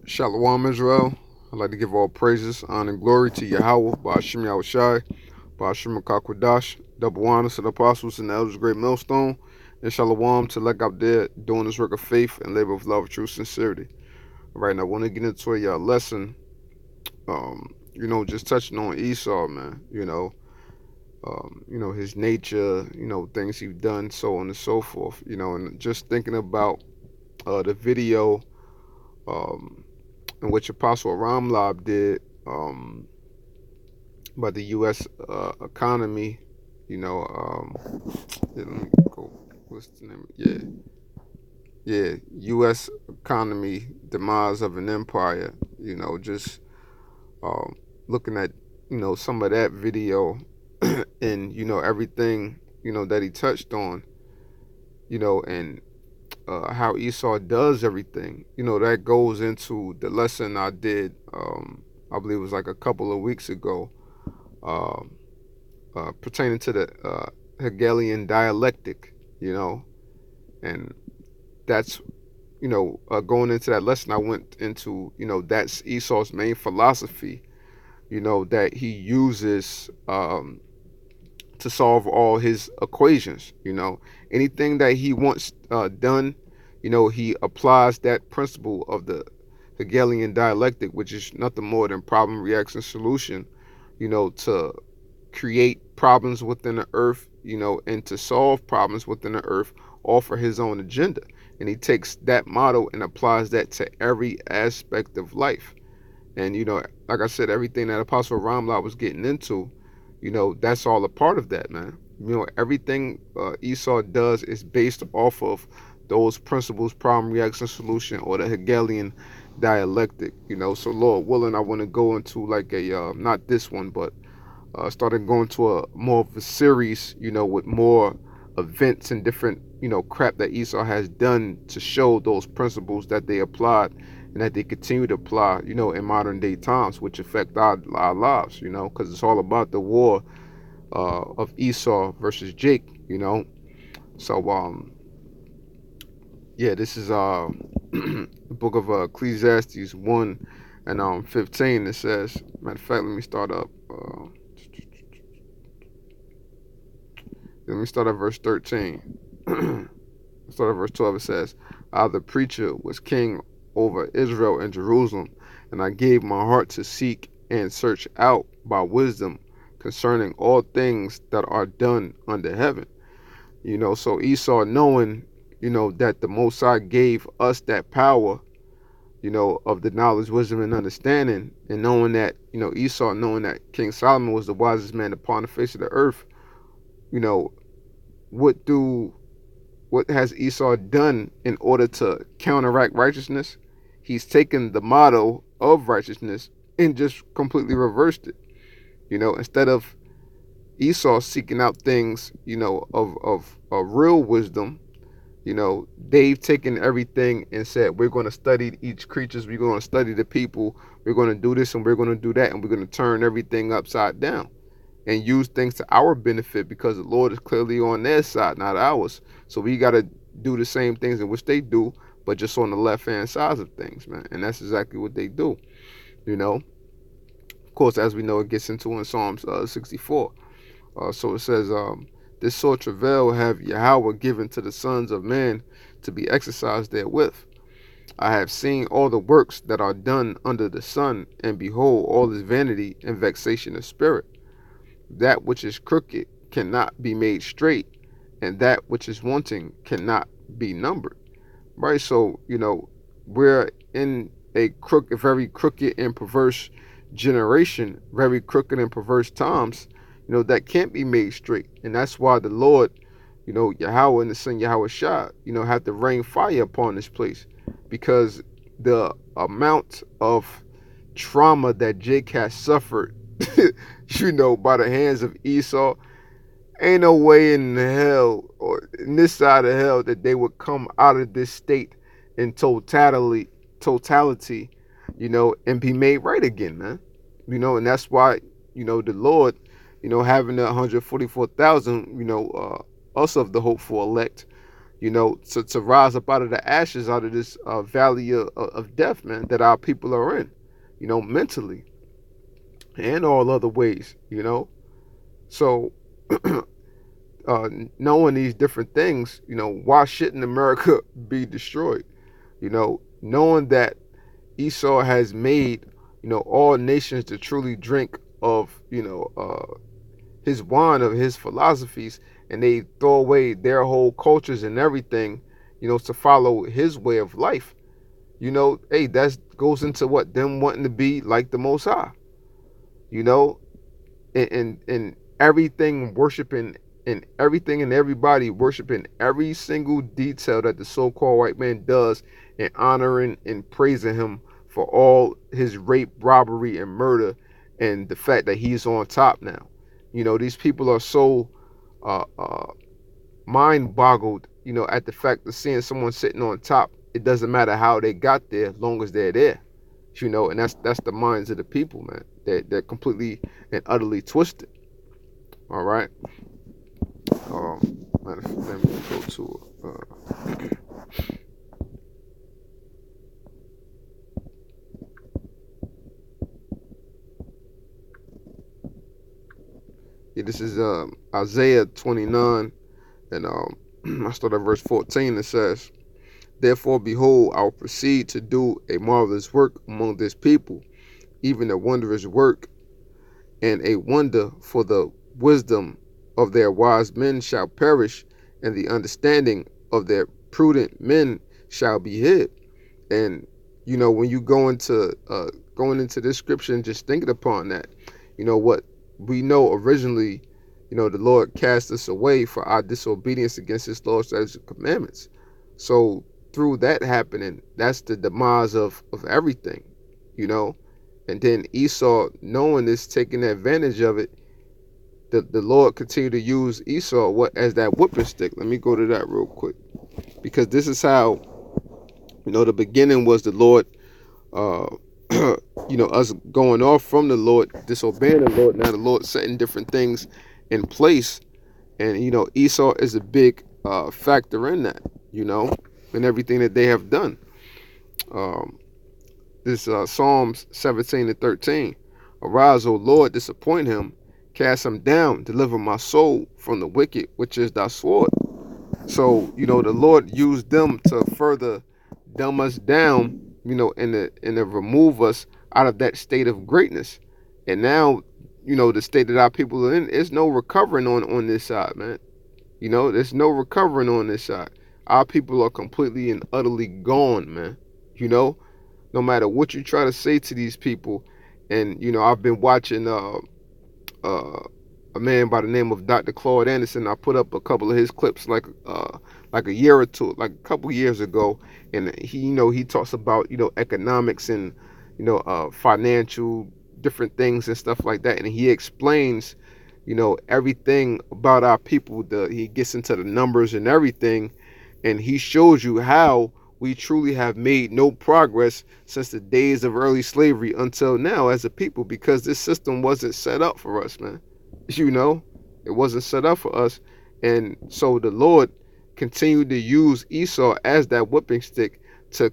Shalom Israel. I'd like to give all praises, honor, and glory to Yahweh, Ba'ashim Yahushai, Ba'ashim Kakwadash, double honors to the apostles and the elders, great millstone, and shalom to like out there doing this work of faith and labor of love, true sincerity. All right, now I want to get into a lesson, just touching on Esau, man, his nature, things he's done, so on and so forth, and just thinking about the video, um, in which Apostle Ramlab did about the U.S. Economy. Let me go. What's the name? Yeah, U.S. economy, demise of an empire. Just um, looking at some of that video and everything that he touched on. And how Esau does everything. That goes into the lesson I did. I believe it was like a couple of weeks ago, uh, pertaining to the Hegelian dialectic. And that's going into that lesson. I went into that's Esau's main philosophy. That he uses to solve all his equations. Anything that he wants done, he applies that principle of the Hegelian dialectic, which is nothing more than problem, reaction, solution, to create problems within the earth, and to solve problems within the earth, all for his own agenda. And he takes that model and applies that to every aspect of life. And, like I said, everything that Apostle Ramla was getting into, that's all a part of that, man. Everything Esau does is based off of those principles, problem, reaction, solution, or the Hegelian dialectic. So Lord willing, I want to go into like a not this one, but started going to a more of a series, with more events and different, crap that Esau has done to show those principles that they applied and that they continue to apply, in modern day times, which affect our lives, because it's all about the war of Esau versus Jake, So, this is the book of Ecclesiastes 1 and 15. It says, matter of fact, let me start up. Let me start at verse 13. Start at verse 12. It says, I, the preacher, was king over Israel and Jerusalem, and I gave my heart to seek and search out by wisdom concerning all things that are done under heaven. So Esau, knowing, that the Most High gave us that power, of the knowledge, wisdom, and understanding, and knowing that, Esau, knowing that King Solomon was the wisest man upon the face of the earth, what has Esau done in order to counteract righteousness? He's taken the motto of righteousness and just completely reversed it. Instead of Esau seeking out things, of real wisdom, they've taken everything and said, we're going to study each creatures, we're going to study the people, we're going to do this and we're going to do that, and we're going to turn everything upside down and use things to our benefit, because the Lord is clearly on their side, not ours. So we got to do the same things in which they do, but just on the left-hand side of things, man. And that's exactly what they do, Of course, as we know, it gets into in Psalms 64. So it says, this sort of travail have Yahweh given to the sons of man to be exercised therewith. I have seen all the works that are done under the sun, and behold, all is vanity and vexation of spirit. That which is crooked cannot be made straight, and that which is wanting cannot be numbered. Right? So, we're in a very crooked and perverse generation, very crooked and perverse times, that can't be made straight. And that's why the Lord, Yahweh and the Son Yahweh Shah, have to rain fire upon this place, because the amount of trauma that Jake has suffered, by the hands of Esau, ain't no way in hell, or in this side of hell, that they would come out of this state in totality, and be made right again, man. And that's why, the Lord, having the 144,000, us of the hopeful elect, to rise up out of the ashes, out of this valley of death, man, that our people are in, mentally and all other ways. So knowing these different things, why shouldn't America be destroyed? Knowing that Esau has made, all nations to truly drink of, his wine, of his philosophies, and they throw away their whole cultures and everything, to follow his way of life. Hey, that goes into what them wanting to be like the Most High. You know, and everything worshiping, and everything and everybody worshiping every single detail that the so-called white man does, and honoring and praising him for all his rape, robbery, and murder, and the fact that he's on top now. These people are so uh, uh, mind boggled, at the fact of seeing someone sitting on top. It doesn't matter how they got there, as long as they're there. And that's the minds of the people, man. They're completely and utterly twisted. All right. Let me go to yeah, this is Isaiah 29, and I start at verse 14. It says, "Therefore, behold, I will proceed to do a marvelous work among this people, even a wondrous work, and a wonder, for the wisdom of their wise men shall perish, and the understanding of their prudent men shall be hid." And when you going into this scripture and just thinking upon that, what we know originally, the Lord cast us away for our disobedience against his laws, statutes, and commandments. So through that happening, that's the demise of everything, you know. And then Esau, knowing this, taking advantage of it, the Lord continued to use Esau as that whipping stick. Let me go to that real quick, because this is how, the beginning was the Lord, uh, us going off from the Lord, disobeying the Lord. Now the Lord setting different things in place, and Esau is a big factor in that, in everything that they have done. Um, this Psalms 17:13. Arise, O Lord, disappoint him, cast him down, deliver my soul from the wicked, which is thy sword. So, the Lord used them to further dumb us down, and to remove us out of that state of greatness. And now, the state that our people are in, there's no recovering on this side, man. There's no recovering on this side. Our people are completely and utterly gone, man. You know, no matter what you try to say to these people. And I've been watching uh, a man by the name of Dr. Claude Anderson. I put up a couple of his clips like a year or two, like a couple years ago, and he talks about economics and financial different things and stuff like that, and he explains everything about our people. He gets into the numbers and everything, and he shows you how we truly have made no progress since the days of early slavery until now as a people, because this system wasn't set up for us, man. You know, it wasn't set up for us. And so the Lord continued to use Esau as that whipping stick to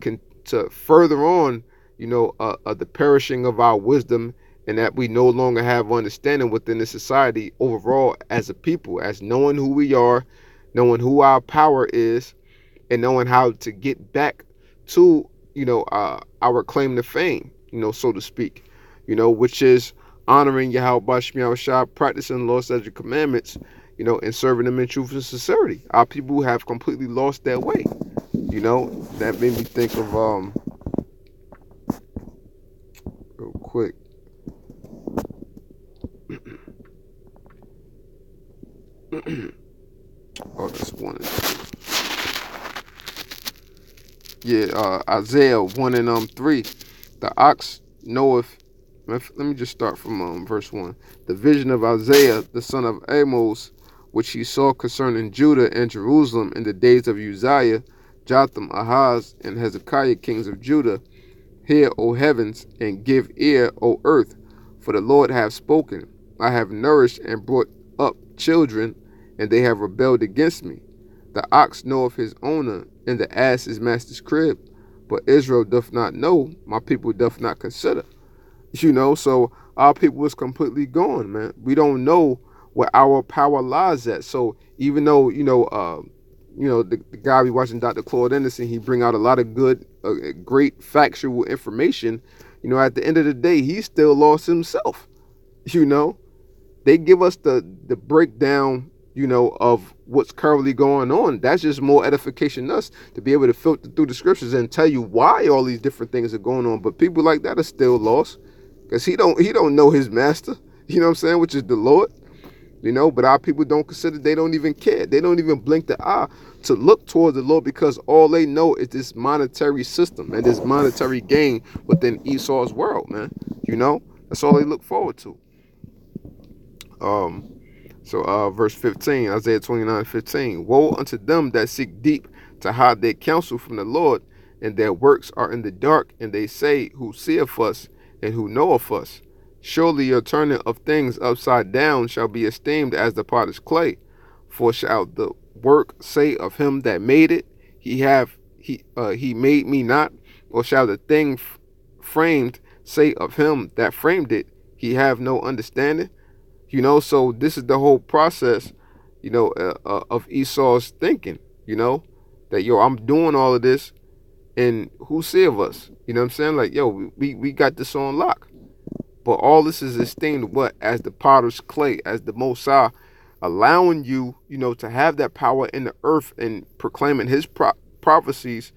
further on, the perishing of our wisdom, and that we no longer have understanding within the society overall as a people, as knowing who we are, knowing who our power is, and knowing how to get back to our claim to fame, so to speak, which is honoring Yahweh Bashmi Shah, practicing the law, statutes, and commandments, and serving them in truth and sincerity. Our people have completely lost their way. That made me think of real quick. Oh, that's one. Yeah, Isaiah 1 and 3. The ox knoweth. Let me just start from verse 1. The vision of Isaiah, the son of Amos, which he saw concerning Judah and Jerusalem in the days of Uzziah, Jotham, Ahaz, and Hezekiah, kings of Judah. Hear, O heavens, and give ear, O earth, for the Lord hath spoken. I have nourished and brought up children, and they have rebelled against me. The ox knoweth his owner, and the ass his master's crib. But Israel doth not know, my people doth not consider. So our people is completely gone, man. We don't know where our power lies at. So even though, the guy we watching, Dr. Claude Anderson, he bring out a lot of good, great factual information. At the end of the day, he still lost himself. You know, they give us the breakdown, of what's currently going on. That's just more edification to us to be able to filter through the scriptures and tell you why all these different things are going on. But people like that are still lost because he don't know his master. You know what I'm saying? Which is the Lord. But our people don't consider, they don't even care. They don't even blink the eye to look towards the Lord because all they know is this monetary system and this monetary gain within Esau's world, man. That's all they look forward to. Verse 15, Isaiah 29:15. Woe unto them that seek deep to hide their counsel from the Lord, and their works are in the dark, and they say, who seeth us, and who knoweth us? Surely your turning of things upside down shall be esteemed as the potter's clay. For shall the work say of him that made it, he made me not? Or shall the thing framed say of him that framed it, he have no understanding? So this is the whole process, of Esau's thinking, that, I'm doing all of this, and who save us? You know what I'm saying? Like, we got this on lock. But all this is esteemed what? As the potter's clay, as the Most High, allowing you, to have that power in the earth and proclaiming his prophecies,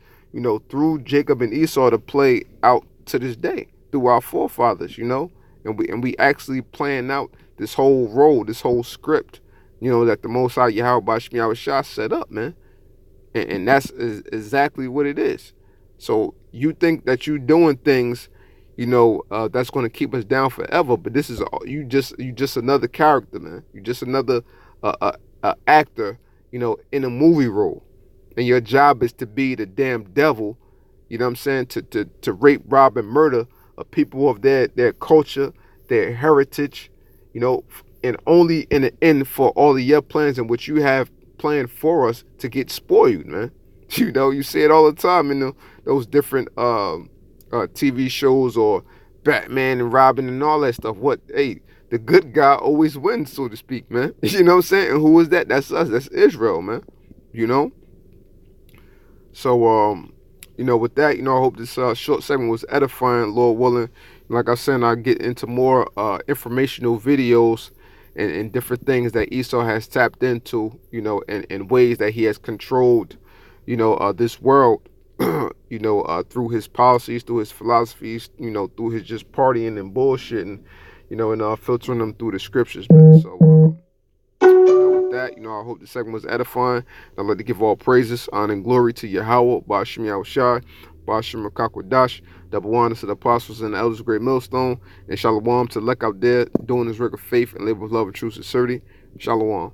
through Jacob and Esau to play out to this day, through our forefathers, and we actually playing out this whole role, this whole script, that the Most High Yahweh Bashmi Awashah set up, man. And that's exactly what it is. So you think that you doing things, that's going to keep us down forever, but this is you just another character, man. You just another actor, in a movie role, and your job is to be the damn devil. You know what I'm saying? To rape, rob, and murder of people of their culture, their heritage, and only in the end for all of your plans and what you have planned for us to get spoiled, man. You see it all the time in those different TV shows or Batman and Robin and all that stuff. The good guy always wins, so to speak, man. You know what I'm saying? And who is that? That's us. That's Israel, man. So, with that, I hope this short segment was edifying, Lord willing. Like I said, I'll get into more informational videos and different things that Esau has tapped into, and ways that he has controlled, this world, through his policies, through his philosophies, through his just partying and bullshitting, and filtering them through the scriptures, man. So, with that, I hope the segment was edifying. I'd like to give all praises, honor, and glory to Yahweh, Bashim Yahushai, Bashim Makakwadash, double honor to the apostles and the elders of Great Millstone, and Shalom to Lek out there doing his work of faith and live with love and true sincerity. Shalom.